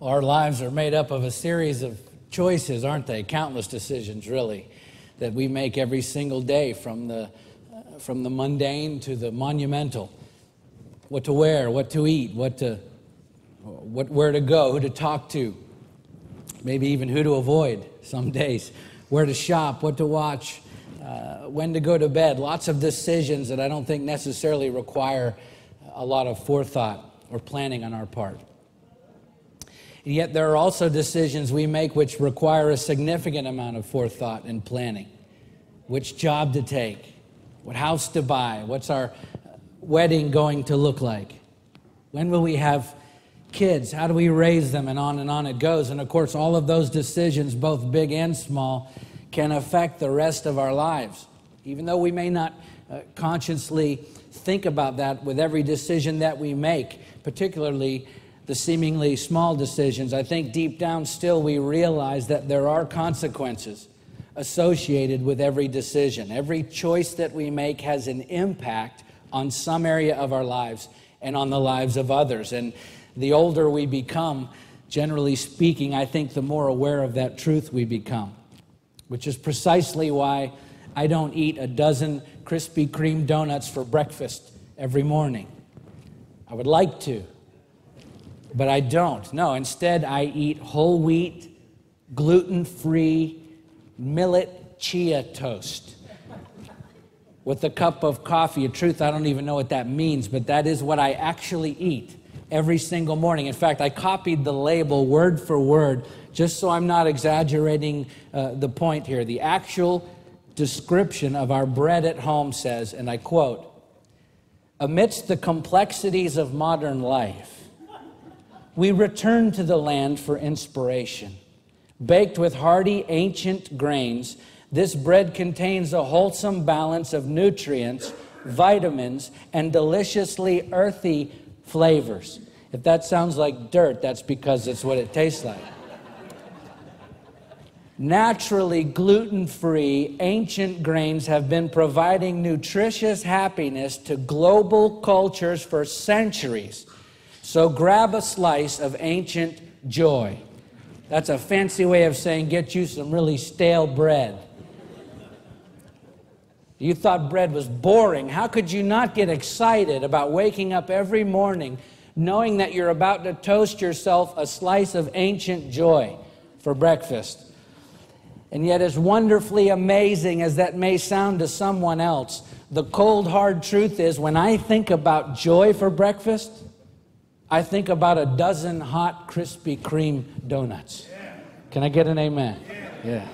Our lives are made up of a series of choices, aren't they? Countless decisions, really, that we make every single day, from the mundane to the monumental. What to wear, what to eat, where to go, who to talk to, maybe even who to avoid some days, where to shop, what to watch, when to go to bed. Lots of decisions that I don't think necessarily require a lot of forethought or planning on our part. And yet there are also decisions we make which require a significant amount of forethought and planning. Which job to take, what house to buy, what's our wedding going to look like, when will we have kids, how do we raise them, and on it goes. And of course, all of those decisions, both big and small, can affect the rest of our lives. Even though we may not consciously think about that with every decision that we make, particularly the seemingly small decisions, I think deep down still we realize that there are consequences associated with every decision. Every choice that we make has an impact on some area of our lives and on the lives of others. And the older we become, generally speaking, I think the more aware of that truth we become, which is precisely why I don't eat a dozen Krispy Kreme donuts for breakfast every morning. I would like to, but I don't. No, instead I eat whole wheat, gluten-free, millet chia toast with a cup of coffee. In truth, I don't even know what that means, but that is what I actually eat every single morning. In fact, I copied the label word for word, just so I'm not exaggerating the point here. The actual description of our bread at home says, and I quote, "Amidst the complexities of modern life, we return to the land for inspiration. Baked with hearty ancient grains, this bread contains a wholesome balance of nutrients, vitamins, and deliciously earthy flavors." If that sounds like dirt, that's because it's what it tastes like. Naturally gluten-free, ancient grains have been providing nutritious happiness to global cultures for centuries. So grab a slice of ancient joy. That's a fancy way of saying get you some really stale bread. You thought bread was boring. How could you not get excited about waking up every morning knowing that you're about to toast yourself a slice of ancient joy for breakfast? And yet, as wonderfully amazing as that may sound to someone else, the cold, hard truth is when I think about joy for breakfast, I think about a dozen hot Krispy Kreme donuts. Can I get an amen? Yeah.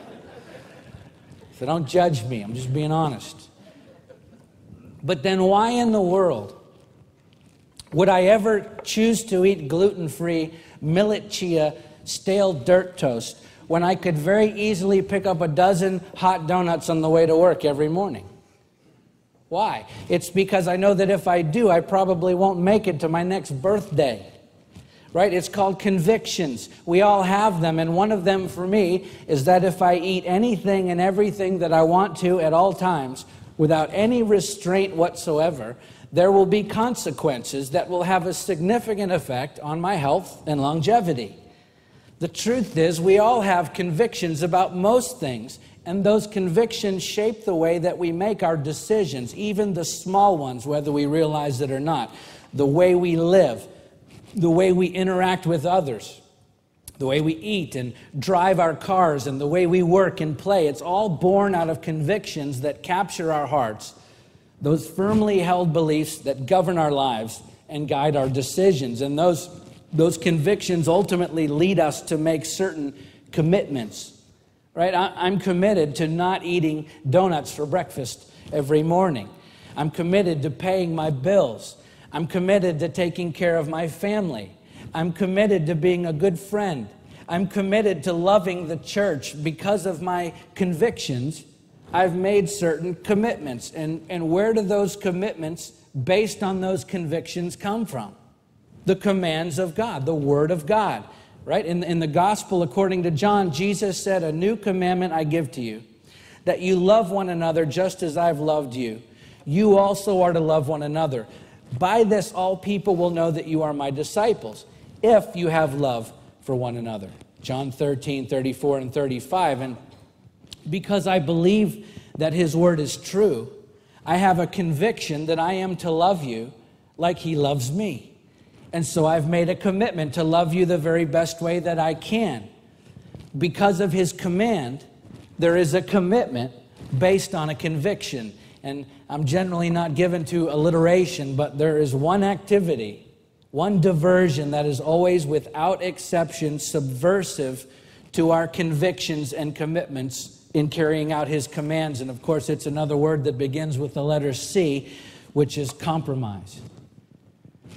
So don't judge me. I'm just being honest. But then why in the world would I ever choose to eat gluten-free, millet chia, stale dirt toast when I could very easily pick up a dozen hot donuts on the way to work every morning? Why? It's because I know that if I do, I probably won't make it to my next birthday. Right? It's called convictions. We all have them, and one of them for me is that if I eat anything and everything that I want to at all times, without any restraint whatsoever, there will be consequences that will have a significant effect on my health and longevity. The truth is, we all have convictions about most things, and those convictions shape the way that we make our decisions, even the small ones, whether we realize it or not. The way we live, the way we interact with others, the way we eat and drive our cars, and the way we work and play. It's all born out of convictions that capture our hearts, those firmly held beliefs that govern our lives and guide our decisions. And those convictions ultimately lead us to make certain commitments. Right? I'm committed to not eating donuts for breakfast every morning. I'm committed to paying my bills. I'm committed to taking care of my family. I'm committed to being a good friend. I'm committed to loving the church. Because of my convictions, I've made certain commitments. And where do those commitments, based on those convictions, come from? The commands of God, the Word of God. Right? In the gospel, according to John, Jesus said, "A new commandment I give to you, that you love one another just as I've loved you. You also are to love one another. By this all people will know that you are my disciples, if you have love for one another. John 13, 34 and 35. And because I believe that his word is true, I have a conviction that I am to love you like he loves me. And so I've made a commitment to love you the very best way that I can. Because of his command, there is a commitment based on a conviction. And I'm generally not given to alliteration, but there is one activity, one diversion that is always, without exception, subversive to our convictions and commitments in carrying out his commands. And of course, it's another word that begins with the letter C, which is compromise.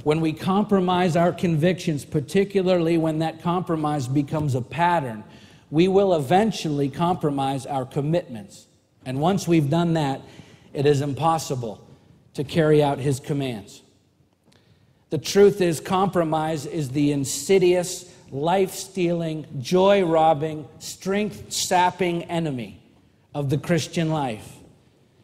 When we compromise our convictions, particularly when that compromise becomes a pattern, we will eventually compromise our commitments. And once we've done that, it is impossible to carry out his commands. The truth is, compromise is the insidious, life-stealing, joy-robbing, strength-sapping enemy of the Christian life.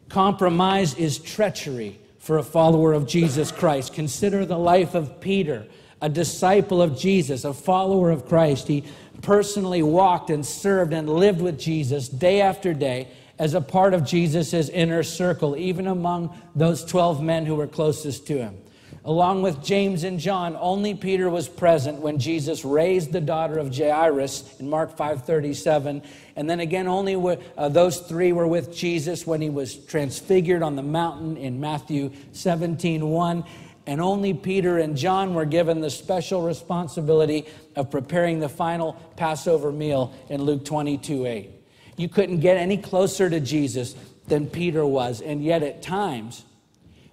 Compromise is treachery for a follower of Jesus Christ. Consider the life of Peter, a disciple of Jesus, a follower of Christ. He personally walked and served and lived with Jesus day after day as a part of Jesus' inner circle, even among those 12 men who were closest to him. Along with James and John, only Peter was present when Jesus raised the daughter of Jairus in Mark 5:37. And then again, only those three were with Jesus when he was transfigured on the mountain in Matthew 17:1. And only Peter and John were given the special responsibility of preparing the final Passover meal in Luke 22:8. You couldn't get any closer to Jesus than Peter was. And yet at times,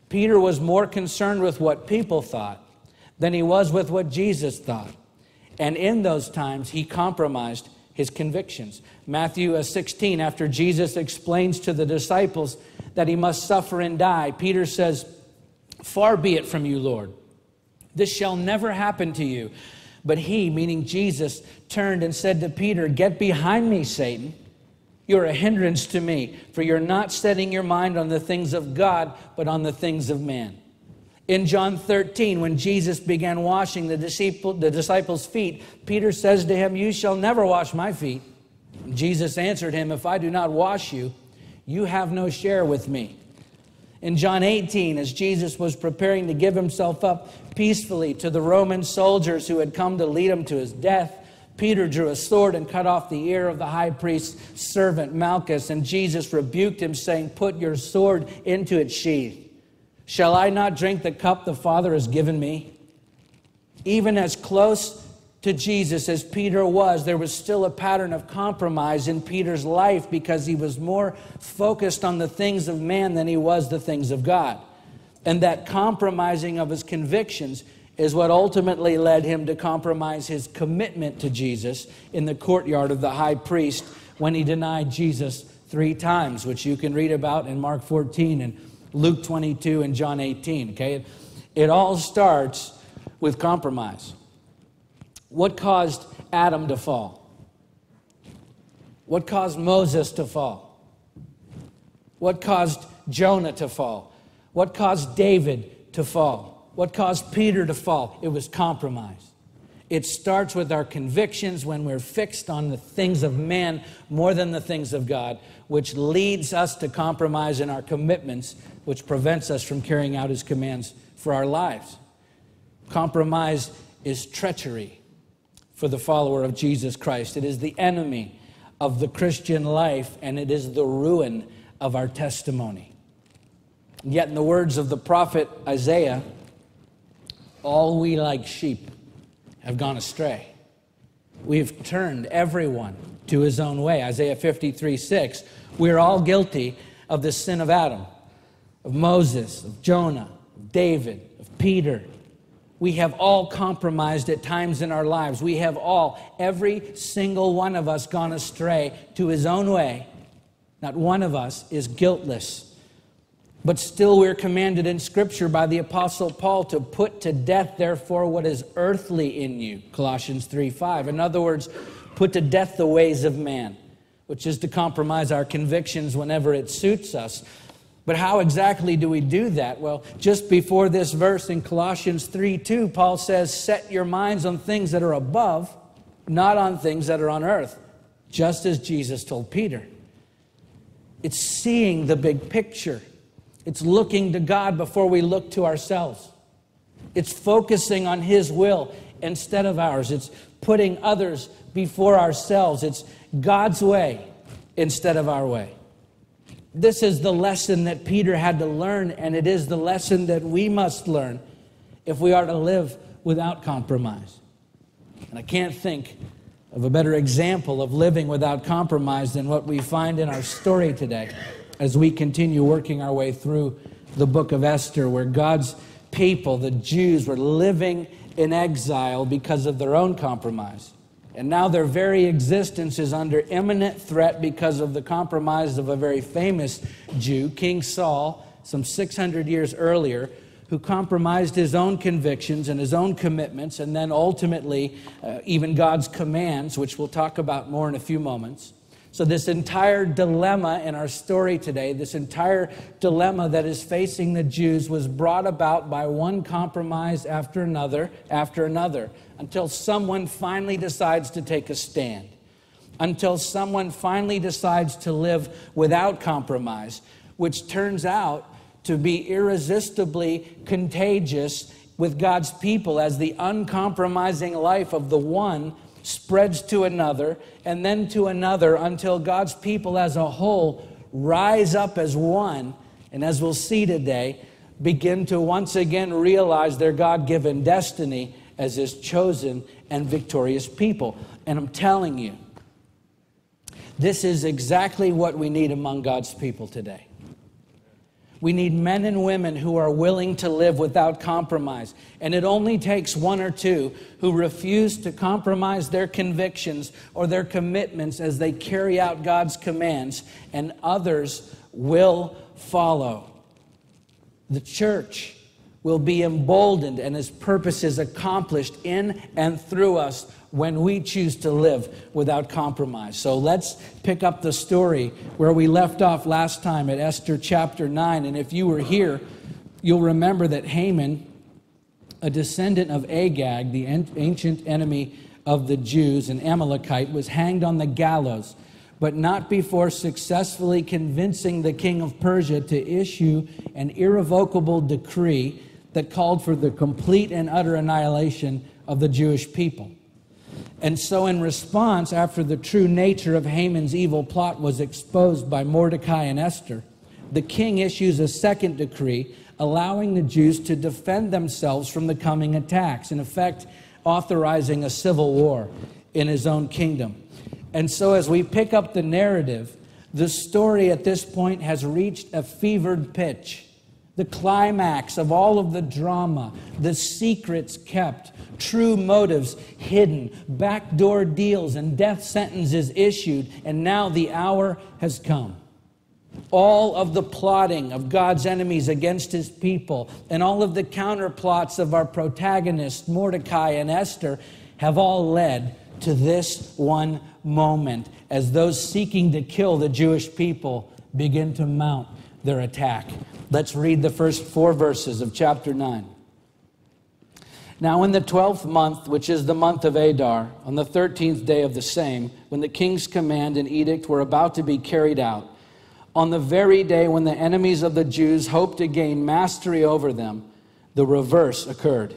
Peter was more concerned with what people thought than he was with what Jesus thought. And in those times, he compromised his convictions. Matthew 16, after Jesus explains to the disciples that he must suffer and die, Peter says, "Far be it from you, Lord. This shall never happen to you." But he, meaning Jesus, turned and said to Peter, "Get behind me, Satan. You're a hindrance to me, for you're not setting your mind on the things of God, but on the things of man." In John 13, when Jesus began washing the disciples' feet, Peter says to him, "You shall never wash my feet." And Jesus answered him, "If I do not wash you, you have no share with me." In John 18, as Jesus was preparing to give himself up peacefully to the Roman soldiers who had come to lead him to his death, Peter drew a sword and cut off the ear of the high priest's servant Malchus, and Jesus rebuked him, saying, "Put your sword into its sheath. Shall I not drink the cup the Father has given me?" Even as close to Jesus as Peter was, there was still a pattern of compromise in Peter's life because he was more focused on the things of man than he was the things of God. And that compromising of his convictions is what ultimately led him to compromise his commitment to Jesus in the courtyard of the high priest when he denied Jesus 3 times, which you can read about in Mark 14 and Luke 22 and John 18. Okay, it all starts with compromise. What caused Adam to fall? What caused Moses to fall? What caused Jonah to fall? What caused David to fall? What caused Peter to fall? It was compromise. It starts with our convictions when we're fixed on the things of man more than the things of God, which leads us to compromise in our commitments, which prevents us from carrying out his commands for our lives. Compromise is treachery for the follower of Jesus Christ. It is the enemy of the Christian life, and it is the ruin of our testimony. Yet in the words of the prophet Isaiah, all we like sheep have gone astray. We've turned everyone to his own way. Isaiah 53:6. We're all guilty of the sin of Adam, of Moses, of Jonah, of David, of Peter. We have all compromised at times in our lives. We have all, every single one of us, gone astray to his own way. Not one of us is guiltless. But still we're commanded in Scripture by the Apostle Paul to put to death, therefore, what is earthly in you. Colossians 3:5. In other words, put to death the ways of man, which is to compromise our convictions whenever it suits us. But how exactly do we do that? Well, just before this verse in Colossians 3:2, Paul says, "Set your minds on things that are above, not on things that are on earth, just as Jesus told Peter. It's seeing the big picture. It's looking to God before we look to ourselves. It's focusing on His will instead of ours. It's putting others before ourselves. It's God's way instead of our way. This is the lesson that Peter had to learn, and it is the lesson that we must learn if we are to live without compromise. And I can't think of a better example of living without compromise than what we find in our story today as we continue working our way through the book of Esther, where God's people, the Jews, were living in exile because of their own compromise. And now their very existence is under imminent threat because of the compromise of a very famous Jew, King Saul, some 600 years earlier, who compromised his own convictions and his own commitments, and then ultimately even God's commands, which we'll talk about more in a few moments. So this entire dilemma in our story today, this entire dilemma that is facing the Jews, was brought about by one compromise after another, until someone finally decides to take a stand, until someone finally decides to live without compromise, which turns out to be irresistibly contagious with God's people as the uncompromising life of the one spreads to another and then to another until God's people as a whole rise up as one, and as we'll see today, begin to once again realize their God-given destiny as His chosen and victorious people. And I'm telling you, this is exactly what we need among God's people today. We need men and women who are willing to live without compromise. And it only takes one or two who refuse to compromise their convictions or their commitments as they carry out God's commands, and others will follow. The church will be emboldened and His purposes accomplished in and through us when we choose to live without compromise. So let's pick up the story where we left off last time at Esther chapter 9. And if you were here, you'll remember that Haman, a descendant of Agag, the ancient enemy of the Jews, an Amalekite, was hanged on the gallows, but not before successfully convincing the king of Persia to issue an irrevocable decree that called for the complete and utter annihilation of the Jewish people. And so in response, after the true nature of Haman's evil plot was exposed by Mordecai and Esther, the king issues a second decree allowing the Jews to defend themselves from the coming attacks, in effect authorizing a civil war in his own kingdom. And so as we pick up the narrative, the story at this point has reached a fevered pitch. The climax of all of the drama, the secrets kept, true motives hidden, backdoor deals, and death sentences issued, and now the hour has come. All of the plotting of God's enemies against His people and all of the counterplots of our protagonists, Mordecai and Esther, have all led to this one moment as those seeking to kill the Jewish people begin to mount their attack. Let's read the first 4 verses of chapter 9. Now in the 12th month, which is the month of Adar, on the 13th day of the same, when the king's command and edict were about to be carried out, on the very day when the enemies of the Jews hoped to gain mastery over them, the reverse occurred.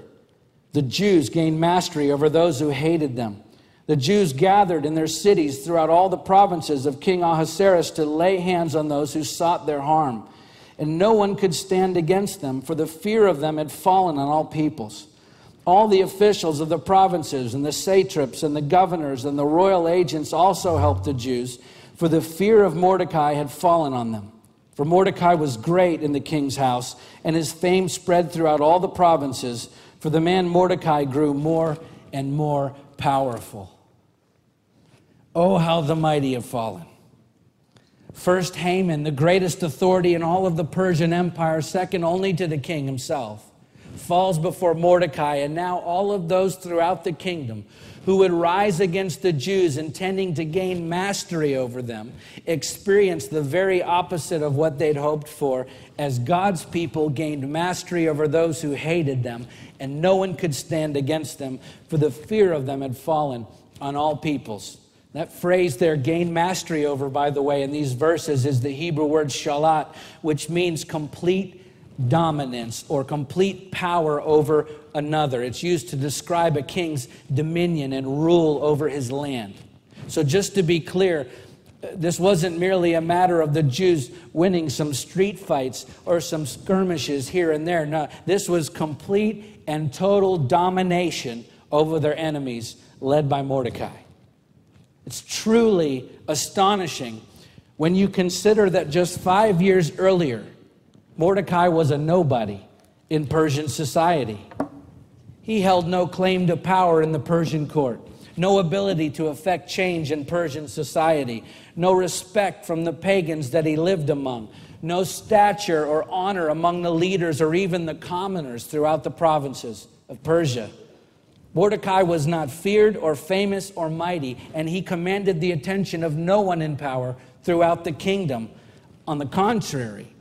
The Jews gained mastery over those who hated them. The Jews gathered in their cities throughout all the provinces of King Ahasuerus to lay hands on those who sought their harm. And no one could stand against them, for the fear of them had fallen on all peoples. All the officials of the provinces and the satraps and the governors and the royal agents also helped the Jews, for the fear of Mordecai had fallen on them. For Mordecai was great in the king's house, and his fame spread throughout all the provinces, for the man Mordecai grew more and more powerful. Oh, how the mighty have fallen. First Haman, the greatest authority in all of the Persian Empire, second only to the king himself, falls before Mordecai, and now all of those throughout the kingdom who would rise against the Jews intending to gain mastery over them experience the very opposite of what they'd hoped for, as God's people gained mastery over those who hated them, and no one could stand against them, for the fear of them had fallen on all peoples. That phrase there, gain mastery over, by the way, in these verses is the Hebrew word shalat, which means complete dominance or complete power over another. It's used to describe a king's dominion and rule over his land. So just to be clear, this wasn't merely a matter of the Jews winning some street fights or some skirmishes here and there. No, this was complete and total domination over their enemies, led by Mordecai. It's truly astonishing when you consider that just 5 years earlier, Mordecai was a nobody in Persian society. He held no claim to power in the Persian court, no ability to affect change in Persian society, no respect from the pagans that he lived among, no stature or honor among the leaders or even the commoners throughout the provinces of Persia. Mordecai was not feared or famous or mighty, and he commanded the attention of no one in power throughout the kingdom. On the contrary,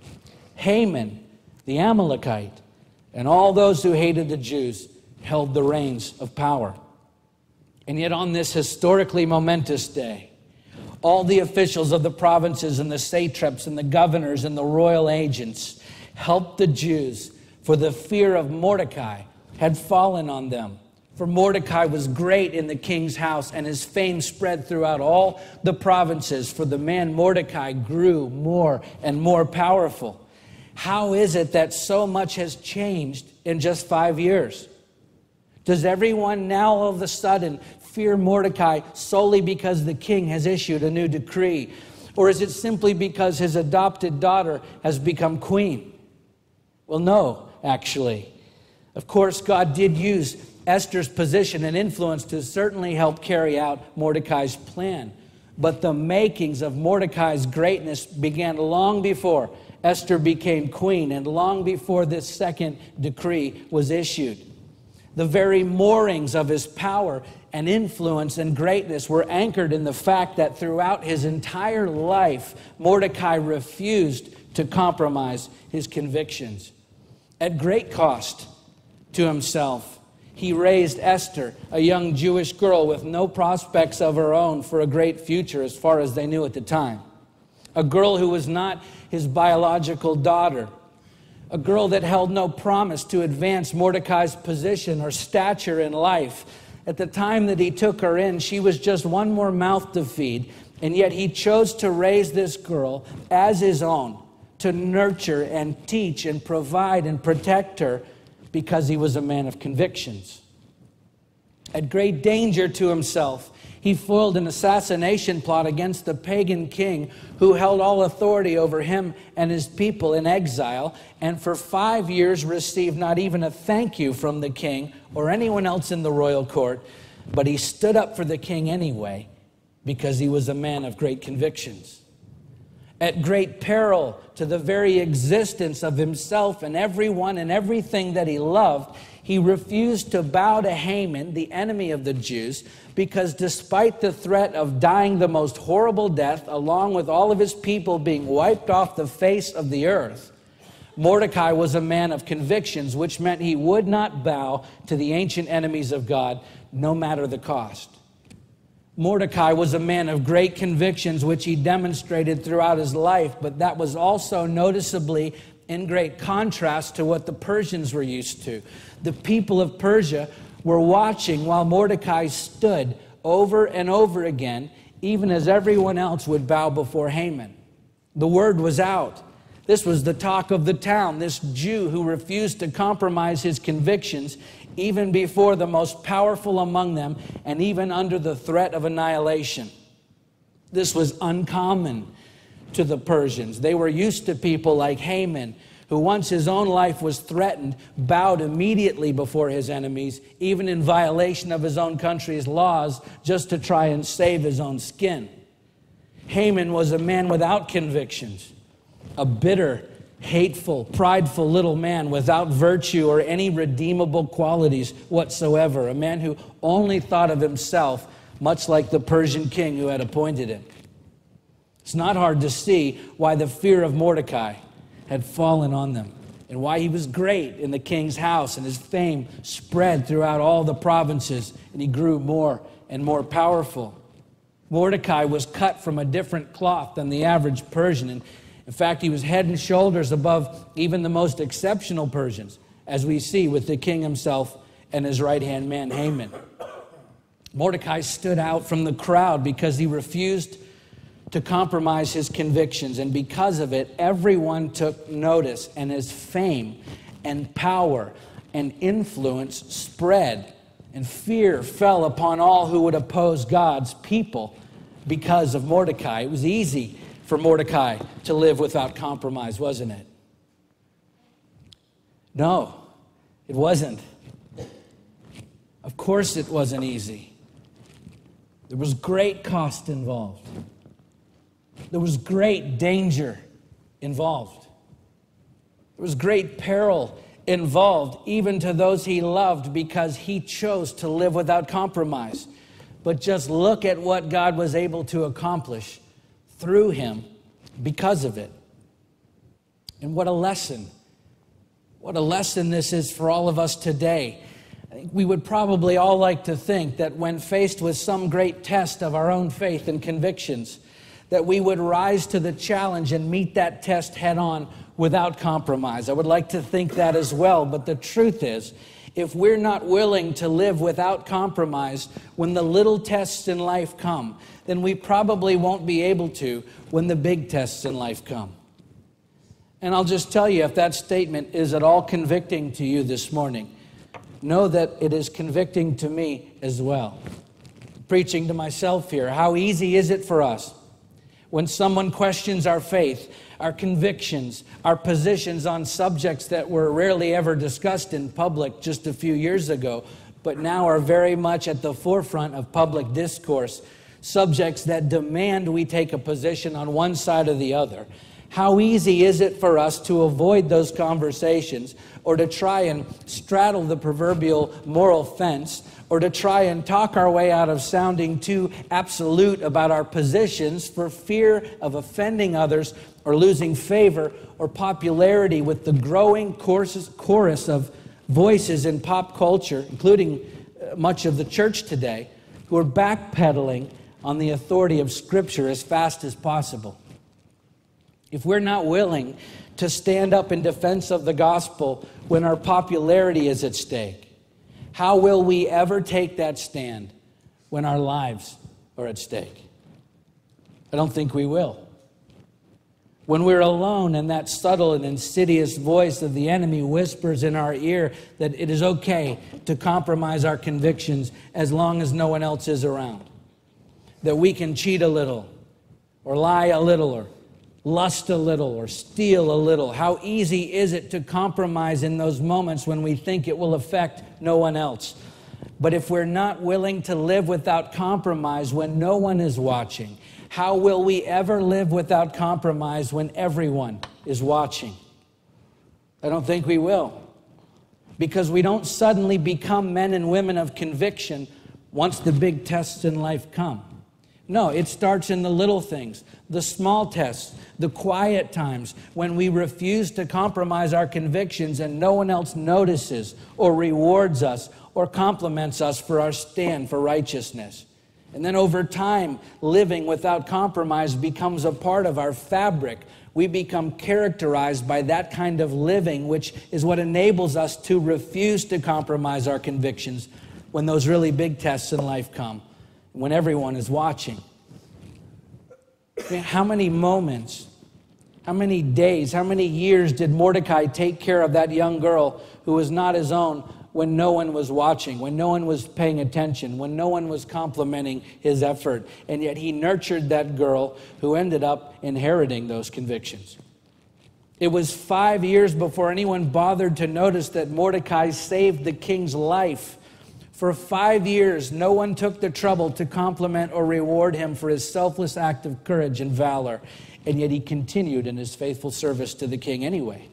Haman, the Amalekite, and all those who hated the Jews held the reins of power. And yet on this historically momentous day, all the officials of the provinces and the satraps and the governors and the royal agents helped the Jews, for the fear of Mordecai had fallen on them. For Mordecai was great in the king's house, and his fame spread throughout all the provinces. For the man Mordecai grew more and more powerful. How is it that so much has changed in just 5 years? Does everyone now all of a sudden fear Mordecai solely because the king has issued a new decree? Or is it simply because his adopted daughter has become queen? Well, no, actually. Of course, God did use Esther's position and influence to certainly help carry out Mordecai's plan. But the makings of Mordecai's greatness began long before Esther became queen and long before this second decree was issued. The very moorings of his power and influence and greatness were anchored in the fact that throughout his entire life, Mordecai refused to compromise his convictions. At great cost to himself, he raised Esther, a young Jewish girl with no prospects of her own for a great future as far as they knew at the time. A girl who was not his biological daughter. A girl that held no promise to advance Mordecai's position or stature in life. At the time that he took her in, she was just one more mouth to feed, and yet he chose to raise this girl as his own, to nurture and teach and provide and protect her, because he was a man of convictions. At great danger to himself, he foiled an assassination plot against the pagan king who held all authority over him and his people in exile, and for 5 years received not even a thank you from the king or anyone else in the royal court, but he stood up for the king anyway because he was a man of great convictions. At great peril to the very existence of himself and everyone and everything that he loved, he refused to bow to Haman, the enemy of the Jews, because despite the threat of dying the most horrible death, along with all of his people being wiped off the face of the earth, Mordecai was a man of convictions, which meant he would not bow to the ancient enemies of God, no matter the cost. Mordecai was a man of great convictions, which he demonstrated throughout his life, but that was also noticeably in great contrast to what the Persians were used to. The people of Persia were watching while Mordecai stood over and over again, even as everyone else would bow before Haman. The word was out. This was the talk of the town, this Jew who refused to compromise his convictions, even before the most powerful among them, and even under the threat of annihilation. This was uncommon to the Persians. They were used to people like Haman, who once his own life was threatened, bowed immediately before his enemies, even in violation of his own country's laws, just to try and save his own skin. Haman was a man without convictions, a bitter, hateful, prideful little man without virtue or any redeemable qualities whatsoever, a man who only thought of himself, much like the Persian king who had appointed him. It's not hard to see why the fear of Mordecai had fallen on them. and why he was great in the king's house, and his fame spread throughout all the provinces, and he grew more and more powerful. Mordecai was cut from a different cloth than the average Persian, and in fact, he was head and shoulders above even the most exceptional Persians, as we see with the king himself and his right-hand man, Haman. Mordecai stood out from the crowd because he refused to compromise his convictions, and because of it, everyone took notice, and his fame and power and influence spread, and fear fell upon all who would oppose God's people because of Mordecai. It was easy for Mordecai to live without compromise, wasn't it? No, it wasn't. Of course it wasn't easy. There was great cost involved. There was great danger involved. There was great peril involved, even to those he loved, because he chose to live without compromise. But just look at what God was able to accomplish through him because of it. And what a lesson. What a lesson this is for all of us today. I think we would probably all like to think that when faced with some great test of our own faith and convictions, that we would rise to the challenge and meet that test head on without compromise. I would like to think that as well, but the truth is, if we're not willing to live without compromise when the little tests in life come, then we probably won't be able to when the big tests in life come. And I'll just tell you, if that statement is at all convicting to you this morning, know that it is convicting to me as well. Preaching to myself here, how easy is it for us when someone questions our faith, our convictions, our positions on subjects that were rarely ever discussed in public just a few years ago, but now are very much at the forefront of public discourse, subjects that demand we take a position on one side or the other. How easy is it for us to avoid those conversations, or to try and straddle the proverbial moral fence, or to try and talk our way out of sounding too absolute about our positions for fear of offending others or losing favor or popularity with the growing chorus of voices in pop culture, including much of the church today, who are backpedaling on the authority of Scripture as fast as possible. If we're not willing to stand up in defense of the gospel when our popularity is at stake, how will we ever take that stand when our lives are at stake? I don't think we will. When we're alone and that subtle and insidious voice of the enemy whispers in our ear that it is okay to compromise our convictions as long as no one else is around, that we can cheat a little or lie a little or lust a little or steal a little. How easy is it to compromise in those moments when we think it will affect no one else? But if we're not willing to live without compromise when no one is watching, how will we ever live without compromise when everyone is watching? I don't think we will. Because we don't suddenly become men and women of conviction once the big tests in life come. No, it starts in the little things, the small tests, the quiet times when we refuse to compromise our convictions and no one else notices or rewards us or compliments us for our stand for righteousness. And then over time, living without compromise becomes a part of our fabric. We become characterized by that kind of living, which is what enables us to refuse to compromise our convictions when those really big tests in life come, when everyone is watching. I mean, how many moments, how many days, how many years did Mordecai take care of that young girl who was not his own when no one was watching, when no one was paying attention, when no one was complimenting his effort? And yet he nurtured that girl who ended up inheriting those convictions. It was 5 years before anyone bothered to notice that Mordecai saved the king's life. For 5 years, no one took the trouble to compliment or reward him for his selfless act of courage and valor. And yet he continued in his faithful service to the king anyway.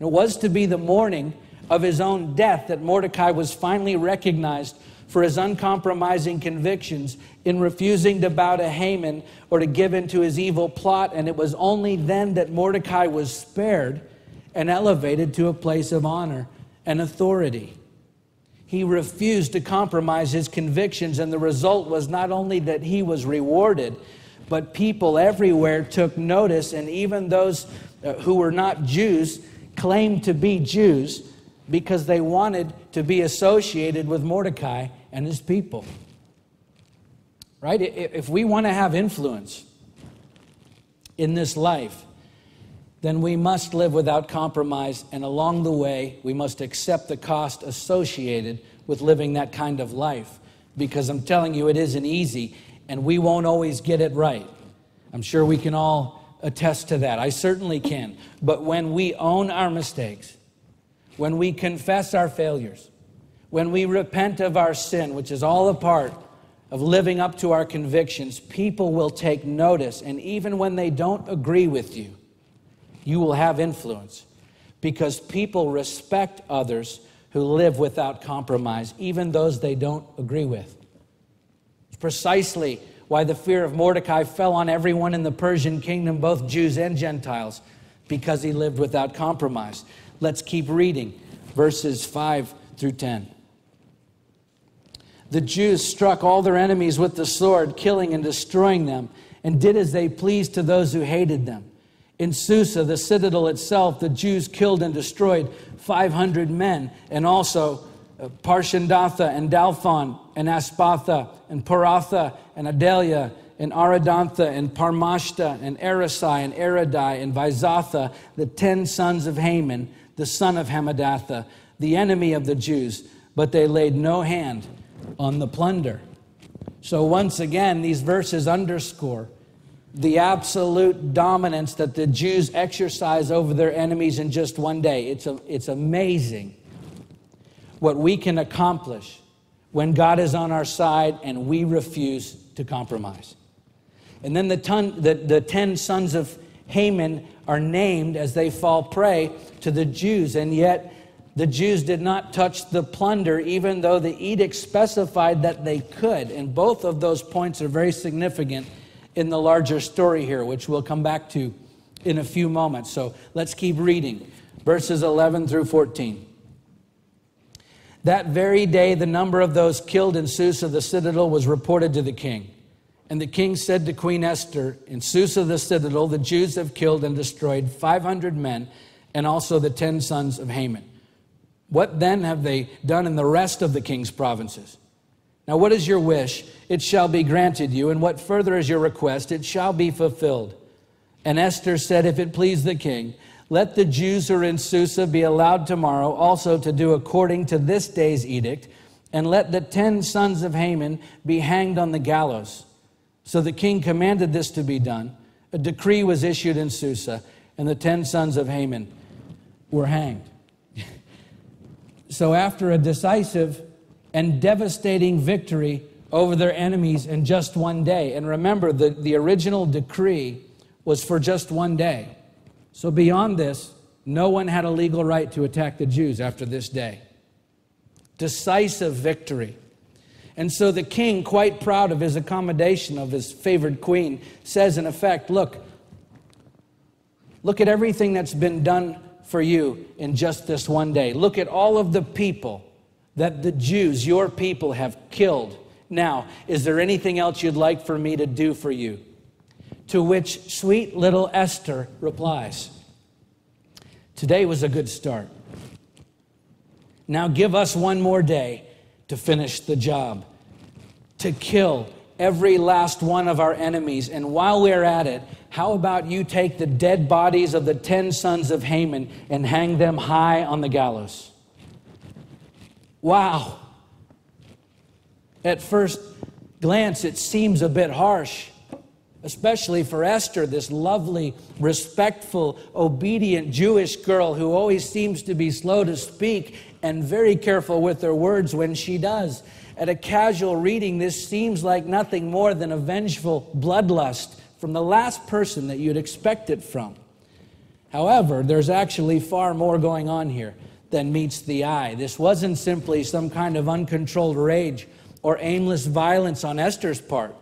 It was to be the morning of his own death that Mordecai was finally recognized for his uncompromising convictions in refusing to bow to Haman or to give in to his evil plot. And it was only then that Mordecai was spared and elevated to a place of honor and authority. He refused to compromise his convictions, and the result was not only that he was rewarded, but people everywhere took notice, and even those who were not Jews claimed to be Jews because they wanted to be associated with Mordecai and his people. Right? If we want to have influence in this life, then we must live without compromise, and along the way, we must accept the cost associated with living that kind of life, because I'm telling you, it isn't easy, and we won't always get it right. I'm sure we can all attest to that. I certainly can. But when we own our mistakes, when we confess our failures, when we repent of our sin, which is all a part of living up to our convictions, people will take notice, and even when they don't agree with you, you will have influence, because people respect others who live without compromise, even those they don't agree with. It's precisely why the fear of Mordecai fell on everyone in the Persian kingdom, both Jews and Gentiles, because he lived without compromise. Let's keep reading verses 5 through 10. The Jews struck all their enemies with the sword, killing and destroying them, and did as they pleased to those who hated them. In Susa, the citadel itself, the Jews killed and destroyed 500 men, and also Parshandatha and Dalphon and Aspatha and Paratha and Adalia and Aradantha and Parmashta and Arasai and Aradai and Vizatha, the 10 sons of Haman, the son of Hamadatha, the enemy of the Jews, but they laid no hand on the plunder. So once again, these verses underscore the absolute dominance that the Jews exercise over their enemies in just one day. It's amazing what we can accomplish when God is on our side and we refuse to compromise. And then the 10 sons of Haman are named as they fall prey to the Jews, and yet the Jews did not touch the plunder, even though the edict specified that they could. And both of those points are very significant in the larger story here, which we'll come back to in a few moments. So let's keep reading, verses 11 through 14. That very day, the number of those killed in Susa, the citadel, was reported to the king. And the king said to Queen Esther, in Susa, the citadel, the Jews have killed and destroyed 500 men, and also the 10 sons of Haman. What then have they done in the rest of the king's provinces? Now what is your wish? It shall be granted you. And what further is your request? It shall be fulfilled. And Esther said, if it please the king, let the Jews who are in Susa be allowed tomorrow also to do according to this day's edict, and let the 10 sons of Haman be hanged on the gallows. So the king commanded this to be done. A decree was issued in Susa, and the 10 sons of Haman were hanged. So after a decisive and devastating victory over their enemies in just one day. And remember, the original decree was for just one day. So beyond this, no one had a legal right to attack the Jews after this day. Decisive victory. And so the king, quite proud of his accommodation of his favored queen, says in effect, look at everything that's been done for you in just this one day. Look at all of the people that the Jews, your people, have killed. Now, is there anything else you'd like for me to do for you? To which sweet little Esther replies, today was a good start. Now give us one more day to finish the job, to kill every last one of our enemies. And while we're at it, how about you take the dead bodies of the 10 sons of Haman and hang them high on the gallows? Wow. At first glance, it seems a bit harsh, especially for Esther, this lovely, respectful, obedient Jewish girl who always seems to be slow to speak and very careful with her words when she does. At a casual reading, this seems like nothing more than a vengeful bloodlust from the last person that you'd expect it from. However, there's actually far more going on here than meets the eye. This wasn't simply some kind of uncontrolled rage or aimless violence on Esther's part.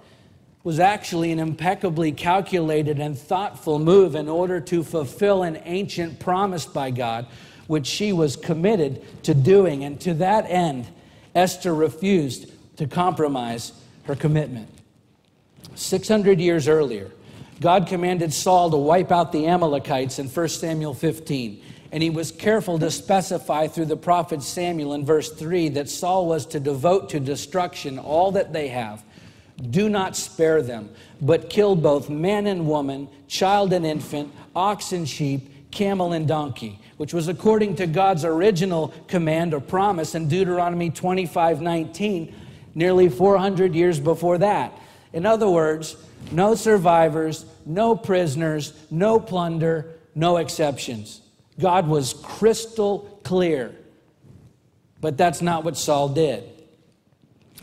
was actually an impeccably calculated and thoughtful move in order to fulfill an ancient promise by God, which she was committed to doing. And to that end, Esther refused to compromise her commitment. 600 years earlier, God commanded Saul to wipe out the Amalekites in 1 Samuel 15. And he was careful to specify through the prophet Samuel in verse 3 that Saul was to devote to destruction all that they have. Do not spare them, but kill both man and woman, child and infant, ox and sheep, camel and donkey, which was according to God's original command or promise in Deuteronomy 25:19, nearly 400 years before that. In other words, no survivors, no prisoners, no plunder, no exceptions. God was crystal clear. But that's not what Saul did.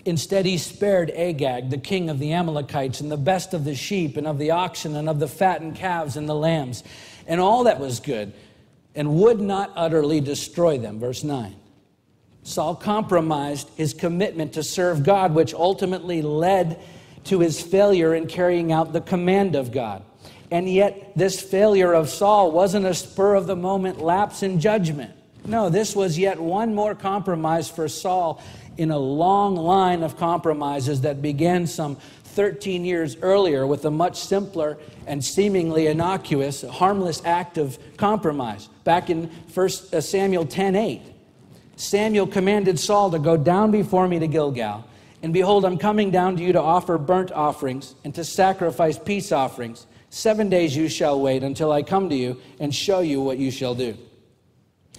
Instead, he spared Agag, the king of the Amalekites, and the best of the sheep and of the oxen and of the fattened calves and the lambs, and all that was good, and would not utterly destroy them. Verse 9. Saul compromised his commitment to serve God, which ultimately led to his failure in carrying out the command of God. And yet, this failure of Saul wasn't a spur-of-the-moment lapse in judgment. No, this was yet one more compromise for Saul in a long line of compromises that began some 13 years earlier with a much simpler and seemingly innocuous, harmless act of compromise. Back in 1 Samuel 10:8, Samuel commanded Saul to go down before me to Gilgal, and behold, I'm coming down to you to offer burnt offerings and to sacrifice peace offerings. 7 days you shall wait until I come to you and show you what you shall do.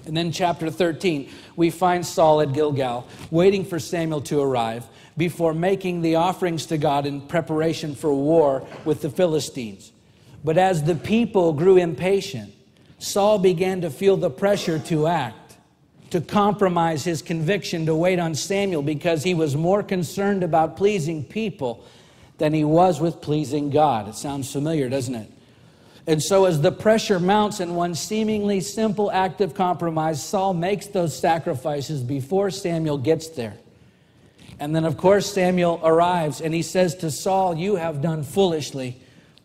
And then chapter 13, we find Saul at Gilgal, waiting for Samuel to arrive before making the offerings to God in preparation for war with the Philistines. But as the people grew impatient, Saul began to feel the pressure to act, to compromise his conviction to wait on Samuel because he was more concerned about pleasing people than he was with pleasing God. It sounds familiar, doesn't it? And so as the pressure mounts in one seemingly simple act of compromise, Saul makes those sacrifices before Samuel gets there. And then, of course, Samuel arrives and he says to Saul, you have done foolishly.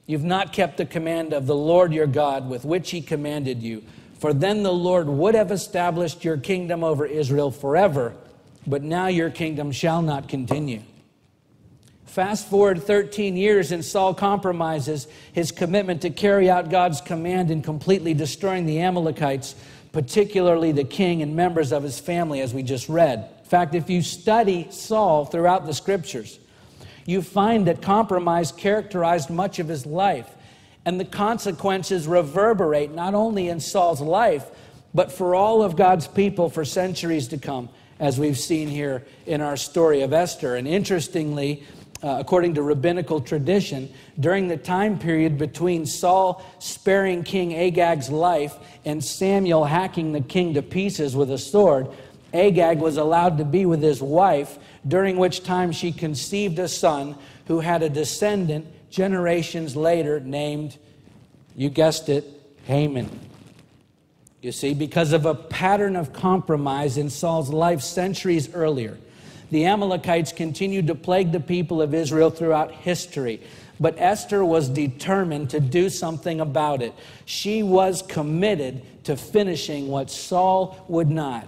You've not kept the command of the Lord your God with which he commanded you. For then the Lord would have established your kingdom over Israel forever, but now your kingdom shall not continue. Fast forward 13 years and Saul compromises his commitment to carry out God's command in completely destroying the Amalekites, particularly the king and members of his family, as we just read. In fact, if you study Saul throughout the scriptures, you find that compromise characterized much of his life. And the consequences reverberate not only in Saul's life, but for all of God's people for centuries to come, as we've seen here in our story of Esther. And interestingly, according to rabbinical tradition, during the time period between Saul sparing King Agag's life and Samuel hacking the king to pieces with a sword, Agag was allowed to be with his wife, during which time she conceived a son who had a descendant generations later named, you guessed it, Haman. You see, because of a pattern of compromise in Saul's life centuries earlier, the Amalekites continued to plague the people of Israel throughout history. But Esther was determined to do something about it. She was committed to finishing what Saul would not.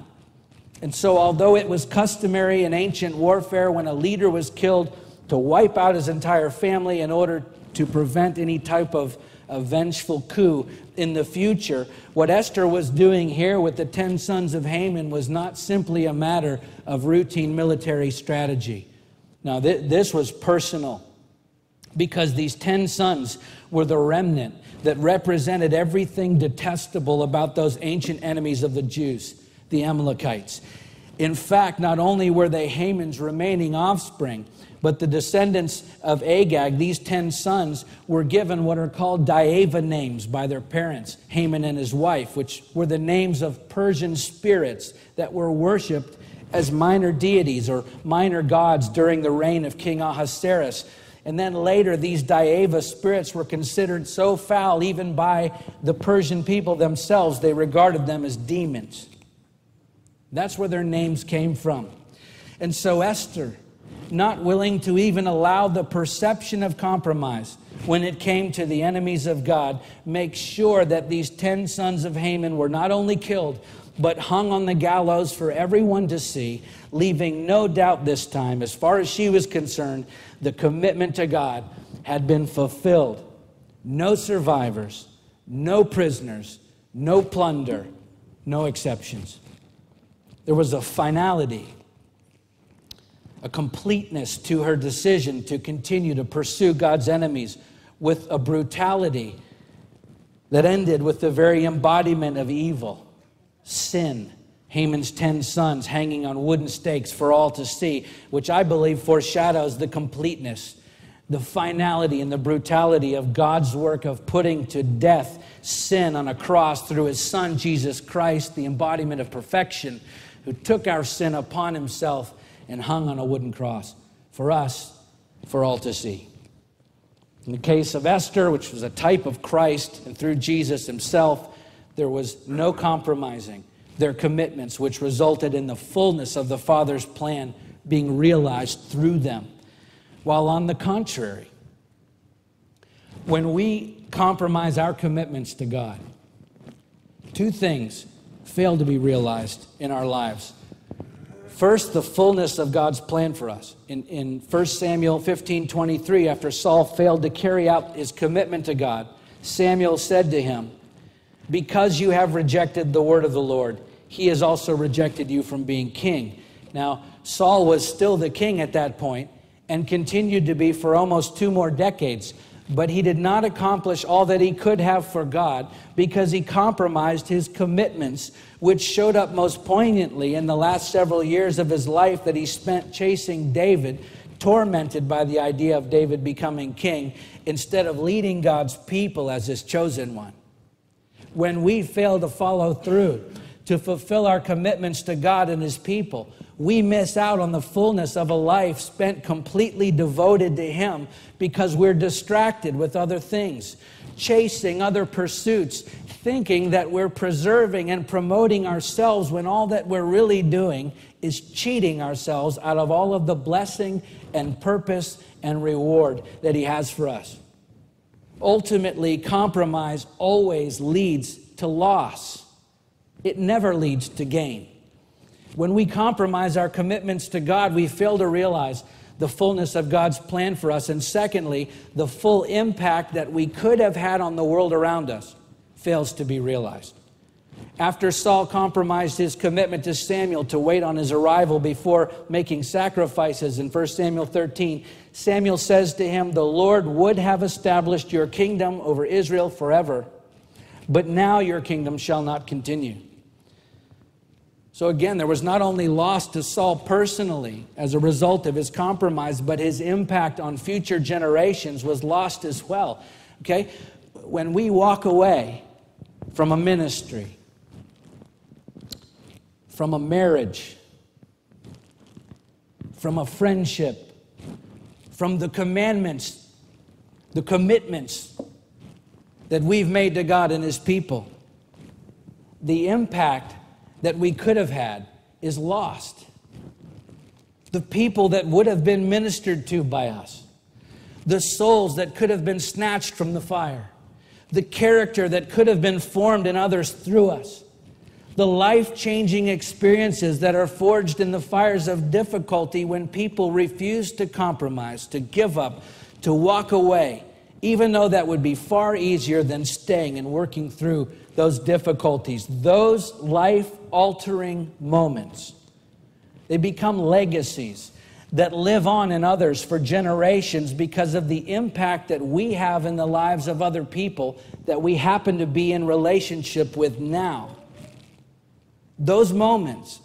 And so although it was customary in ancient warfare when a leader was killed to wipe out his entire family in order to prevent any type of a vengeful coup in the future, what Esther was doing here with the 10 sons of Haman was not simply a matter of routine military strategy. Now, this was personal, because these 10 sons were the remnant that represented everything detestable about those ancient enemies of the Jews, the Amalekites. In fact, not only were they Haman's remaining offspring, but the descendants of Agag, these 10 sons, were given what are called Daeva names by their parents, Haman and his wife, which were the names of Persian spirits that were worshipped as minor deities or minor gods during the reign of King Ahasuerus. And then later, these Daeva spirits were considered so foul even by the Persian people themselves, they regarded them as demons. That's where their names came from. And so Esther, not willing to even allow the perception of compromise when it came to the enemies of God, make sure that these 10 sons of Haman were not only killed, but hung on the gallows for everyone to see, leaving no doubt this time, as far as she was concerned, the commitment to God had been fulfilled. No survivors, no prisoners, no plunder, no exceptions. There was a finality, a completeness to her decision to continue to pursue God's enemies with a brutality that ended with the very embodiment of evil, sin. Haman's 10 sons hanging on wooden stakes for all to see, which I believe foreshadows the completeness, the finality and the brutality of God's work of putting to death sin on a cross through his Son, Jesus Christ, the embodiment of perfection, who took our sin upon himself and hung on a wooden cross for us, for all to see. In the case of Esther, which was a type of Christ, and through Jesus himself, there was no compromising their commitments, which resulted in the fullness of the Father's plan being realized through them. While on the contrary, when we compromise our commitments to God, two things fail to be realized in our lives. First, the fullness of God's plan for us. In 1 Samuel 15:23, after Saul failed to carry out his commitment to God, Samuel said to him, "Because you have rejected the word of the Lord, he has also rejected you from being king." Now, Saul was still the king at that point and continued to be for almost 2 more decades. But he did not accomplish all that he could have for God because he compromised his commitments, which showed up most poignantly in the last several years of his life that he spent chasing David, tormented by the idea of David becoming king, instead of leading God's people as his chosen one. When we fail to follow through, to fulfill our commitments to God and his people, we miss out on the fullness of a life spent completely devoted to him because we're distracted with other things, chasing other pursuits, thinking that we're preserving and promoting ourselves when all that we're really doing is cheating ourselves out of all of the blessing and purpose and reward that he has for us. Ultimately, compromise always leads to loss. It never leads to gain. When we compromise our commitments to God, we fail to realize the fullness of God's plan for us. And secondly, the full impact that we could have had on the world around us fails to be realized. After Saul compromised his commitment to Samuel to wait on his arrival before making sacrifices in 1 Samuel 13, Samuel says to him, "The Lord would have established your kingdom over Israel forever, but now your kingdom shall not continue." So again, there was not only loss to Saul personally as a result of his compromise, but his impact on future generations was lost as well. Okay? When we walk away from a ministry, from a marriage, from a friendship, from the commandments, the commitments that we've made to God and his people, the impact that we could have had is lost. The people that would have been ministered to by us, the souls that could have been snatched from the fire, the character that could have been formed in others through us, the life-changing experiences that are forged in the fires of difficulty when people refuse to compromise, to give up, to walk away, even though that would be far easier than staying and working through those difficulties. Those life-altering moments, they become legacies that live on in others for generations because of the impact that we have in the lives of other people that we happen to be in relationship with now. Those moments,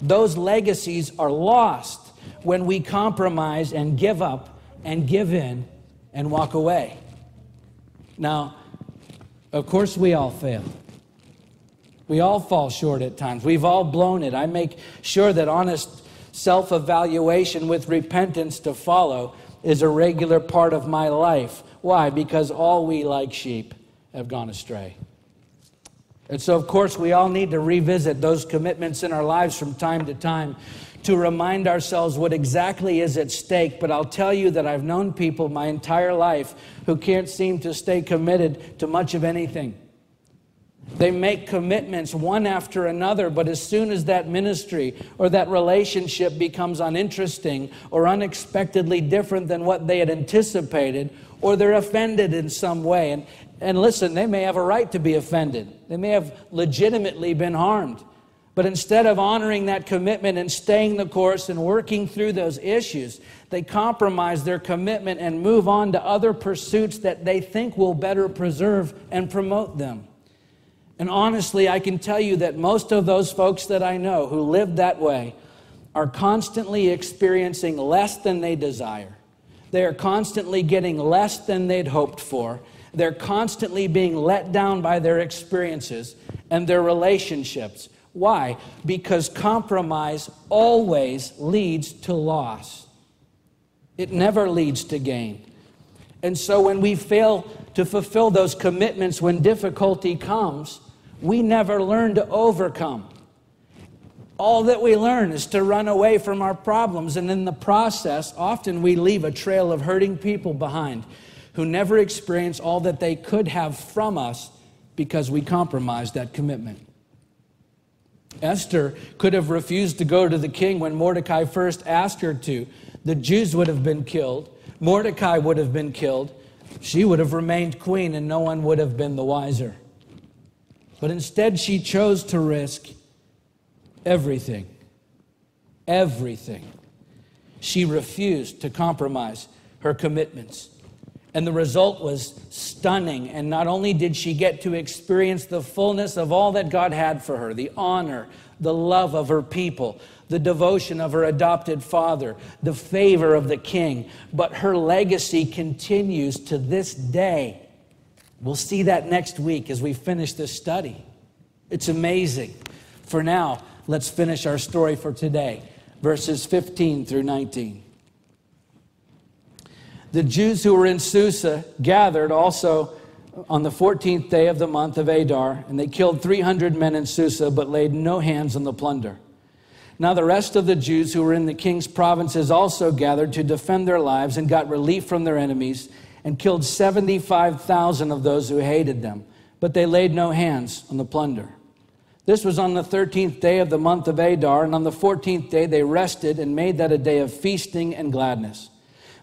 those legacies are lost when we compromise and give up and give in and walk away. Now, of course, we all fail. We all fall short at times. We've all blown it. I make sure that honest self-evaluation with repentance to follow is a regular part of my life. Why? Because all we, like sheep, have gone astray. And so, of course, we all need to revisit those commitments in our lives from time to time to remind ourselves what exactly is at stake. But I'll tell you that I've known people my entire life who can't seem to stay committed to much of anything. They make commitments one after another, but as soon as that ministry or that relationship becomes uninteresting or unexpectedly different than what they had anticipated, or they're offended in some way, and listen, they may have a right to be offended. They may have legitimately been harmed. But instead of honoring that commitment and staying the course and working through those issues, they compromise their commitment and move on to other pursuits that they think will better preserve and promote them. And honestly, I can tell you that most of those folks that I know who live that way are constantly experiencing less than they desire. They are constantly getting less than they'd hoped for. They're constantly being let down by their experiences and their relationships. Why? Because compromise always leads to loss. It never leads to gain. And so when we fail to fulfill those commitments when difficulty comes, we never learn to overcome. All that we learn is to run away from our problems, and in the process, often we leave a trail of hurting people behind who never experience all that they could have from us because we compromised that commitment. Esther could have refused to go to the king when Mordecai first asked her to. The Jews would have been killed. Mordecai would have been killed. She would have remained queen, and no one would have been the wiser. But instead, she chose to risk everything. Everything. She refused to compromise her commitments. And the result was stunning. And not only did she get to experience the fullness of all that God had for her, the honor, the love of her people, the devotion of her adopted father, the favor of the king, but her legacy continues to this day. We'll see that next week as we finish this study. It's amazing. For now, let's finish our story for today, verses 15 through 19. The Jews who were in Susa gathered also on the 14th day of the month of Adar, and they killed 300 men in Susa, but laid no hands on the plunder. Now the rest of the Jews who were in the king's provinces also gathered to defend their lives and got relief from their enemies, and killed 75,000 of those who hated them, but they laid no hands on the plunder. This was on the 13th day of the month of Adar, and on the 14th day they rested and made that a day of feasting and gladness.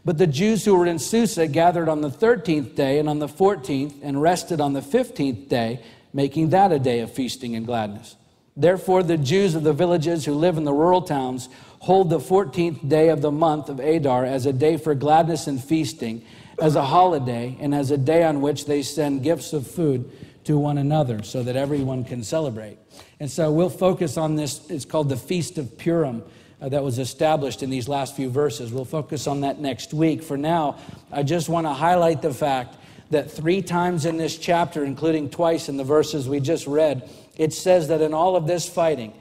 But the Jews who were in Susa gathered on the 13th day and on the 14th, and rested on the 15th day, making that a day of feasting and gladness. Therefore the Jews of the villages who live in the rural towns hold the 14th day of the month of Adar as a day for gladness and feasting, as a holiday, and as a day on which they send gifts of food to one another so that everyone can celebrate. And so we'll focus on this. It's called the Feast of Purim that was established in these last few verses. We'll focus on that next week. For now, I just want to highlight the fact that 3 times in this chapter, including twice in the verses we just read, it says that in all of this fighting,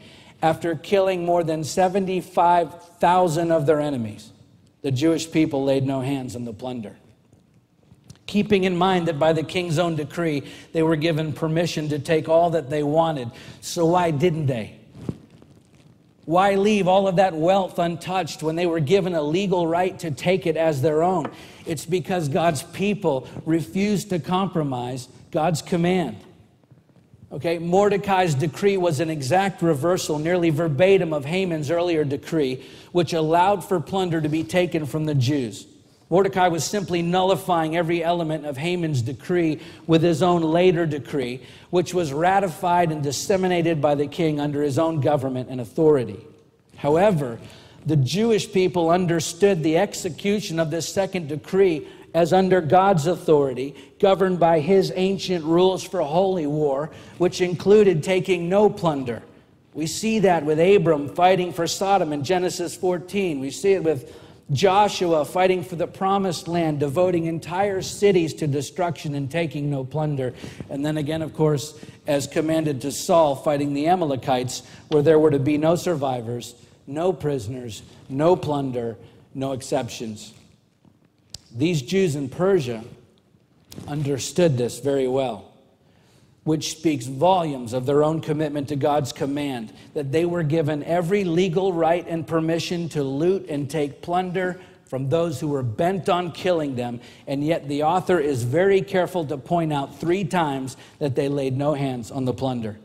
after killing more than 75,000 of their enemies, the Jewish people laid no hands on the plunder. Keeping in mind that by the king's own decree, they were given permission to take all that they wanted. So why didn't they? Why leave all of that wealth untouched when they were given a legal right to take it as their own? It's because God's people refused to compromise God's command. Okay, Mordecai's decree was an exact reversal, nearly verbatim, of Haman's earlier decree, which allowed for plunder to be taken from the Jews. Mordecai was simply nullifying every element of Haman's decree with his own later decree, which was ratified and disseminated by the king under his own government and authority. However, the Jewish people understood the execution of this second decree as under God's authority, governed by his ancient rules for holy war, which included taking no plunder. We see that with Abram fighting for Sodom in Genesis 14. We see it with Joshua fighting for the promised land, devoting entire cities to destruction and taking no plunder. And then again, of course, as commanded to Saul, fighting the Amalekites, where there were to be no survivors, no prisoners, no plunder, no exceptions. These Jews in Persia understood this very well. which speaks volumes of their own commitment to God's command, that they were given every legal right and permission to loot and take plunder from those who were bent on killing them, and yet the author is very careful to point out 3 times that they laid no hands on the plunder.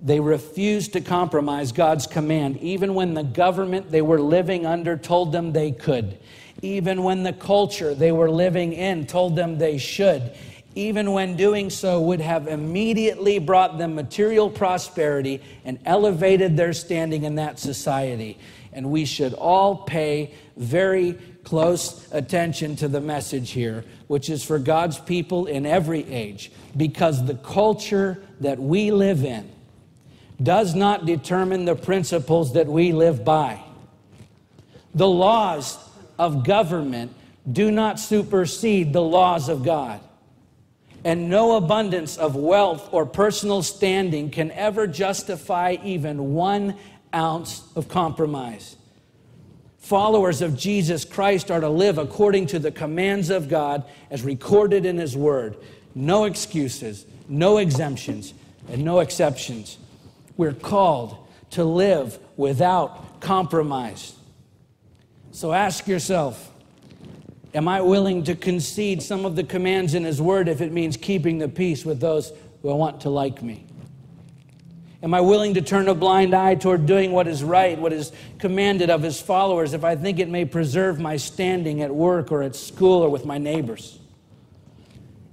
They refused to compromise God's command, even when the government they were living under told them they could, even when the culture they were living in told them they should, even when doing so would have immediately brought them material prosperity and elevated their standing in that society. And we should all pay very close attention to the message here, which is for God's people in every age, because the culture that we live in does not determine the principles that we live by. The laws of government do not supersede the laws of God. And no abundance of wealth or personal standing can ever justify even 1 ounce of compromise. Followers of Jesus Christ are to live according to the commands of God as recorded in His Word. No excuses, no exemptions, and no exceptions. We're called to live without compromise. So ask yourself, am I willing to concede some of the commands in His Word if it means keeping the peace with those who want to like me? Am I willing to turn a blind eye toward doing what is right, what is commanded of His followers, if I think it may preserve my standing at work or at school or with my neighbors?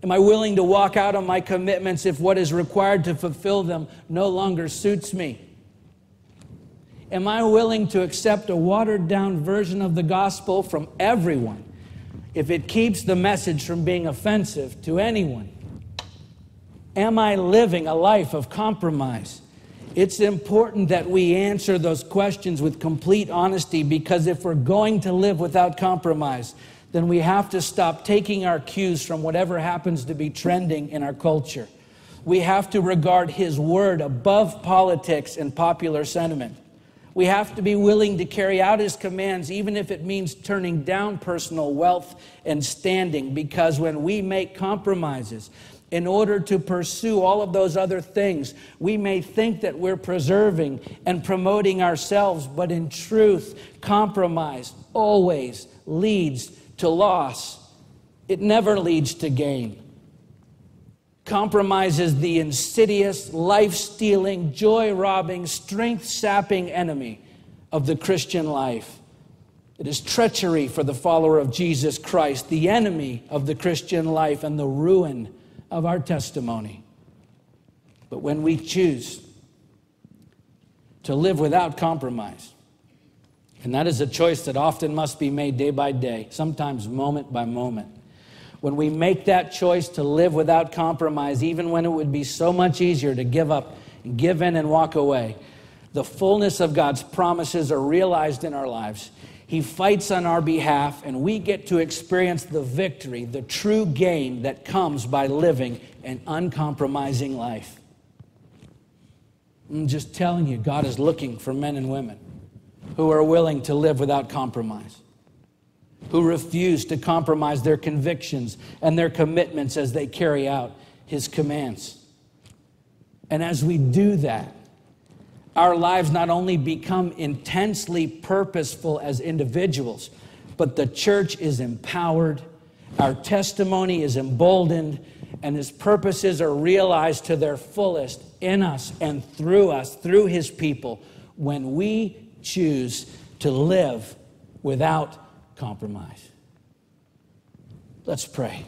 Am I willing to walk out on my commitments if what is required to fulfill them no longer suits me? Am I willing to accept a watered-down version of the gospel from everyone if it keeps the message from being offensive to anyone? Am I living a life of compromise? It's important that we answer those questions with complete honesty, because if we're going to live without compromise, then we have to stop taking our cues from whatever happens to be trending in our culture. We have to regard His Word above politics and popular sentiment. We have to be willing to carry out His commands, even if it means turning down personal wealth and standing, because when we make compromises in order to pursue all of those other things, we may think that we're preserving and promoting ourselves, but in truth, compromise always leads to loss. It never leads to gain. Compromise is the insidious, life-stealing, joy-robbing, strength-sapping enemy of the Christian life. It is treachery for the follower of Jesus Christ, the enemy of the Christian life, and the ruin of our testimony. But when we choose to live without compromise, and that is a choice that often must be made day by day, sometimes moment by moment. When we make that choice to live without compromise, even when it would be so much easier to give up and give in and walk away, the fullness of God's promises are realized in our lives. He fights on our behalf, and we get to experience the victory, the true gain that comes by living an uncompromising life. I'm just telling you, God is looking for men and women who are willing to live without compromise, who refuse to compromise their convictions and their commitments as they carry out His commands. And as we do that, our lives not only become intensely purposeful as individuals, but the church is empowered, our testimony is emboldened, and His purposes are realized to their fullest in us and through us, through His people, when we choose to live without compromise. Let's pray.